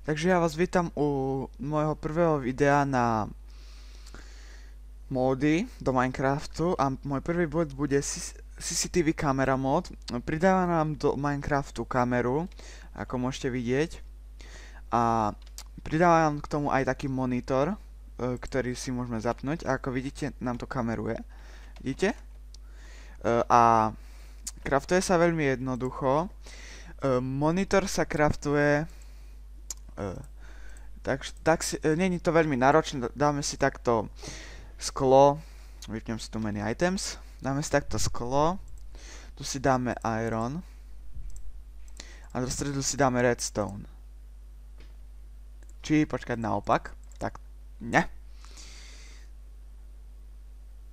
Takže ja vás vítam u môjho prvého videa na módy do Minecraftu a môj prvý bod bude CCTV kamera mod. Pridáva nám do Minecraftu kameru, ako môžete vidieť, a pridáva nám k tomu aj taký monitor, ktorý si môžeme zapnúť, a ako vidíte, nám to kameruje. Vidíte? A craftuje sa veľmi jednoducho. Monitor sa craftuje není to veľmi náročné. Dáme si takto sklo, vypnem si tu menu items, dáme si takto sklo, tu si dáme iron a do stredu si dáme redstone. Či počkať naopak, tak ne.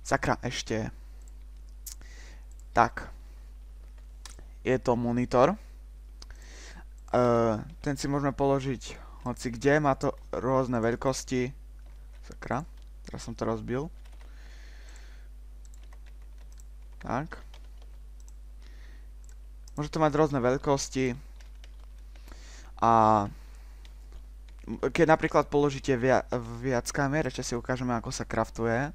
Sakra, ešte. Tak. Je to monitor. Ten si môžeme položiť hoci kde, má to rôzne veľkosti. Sakra, teraz som to rozbil. Tak. Môže to mať rôzne veľkosti. A keď napríklad položíte viac kamer, ešte si ukážeme, ako sa craftuje.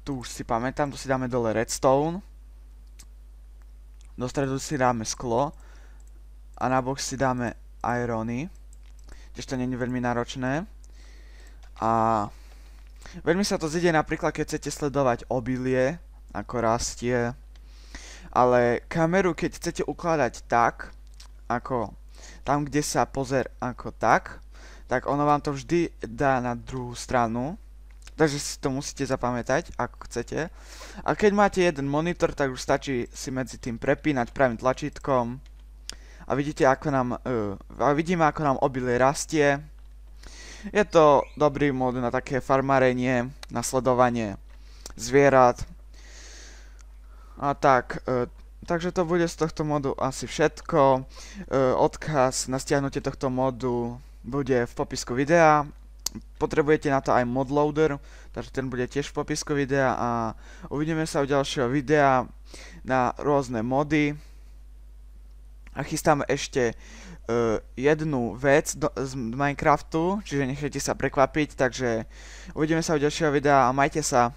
Tu už si pamätám, tu si dáme dole redstone. Do stredu si dáme sklo. A na bok si dáme irony. Tiež to nie je veľmi náročné. A veľmi sa to zide napríklad, keď chcete sledovať obilie, ako rastie. Ale kameru, keď chcete ukladať tak, ako tam, kde sa ako tak ono vám to vždy dá na druhú stranu. Takže si to musíte zapamätať, ako chcete. A keď máte jeden monitor, tak už stačí si medzi tým prepínať pravým tlačítkom. A vidíte, vidíme, ako nám obilie rastie. Je to dobrý mod na také farmárenie, na sledovanie zvierat. A tak, takže to bude z tohto modu asi všetko. Odkaz na stiahnutie tohto modu bude v popisku videa. Potrebujete na to aj modloader, takže ten bude tiež v popisku videa a uvidíme sa u ďalšieho videa na rôzne mody. A chystáme ešte jednu vec z Minecraftu, čiže nechajte sa prekvapiť, takže uvidíme sa u ďalšieho videa a majte sa.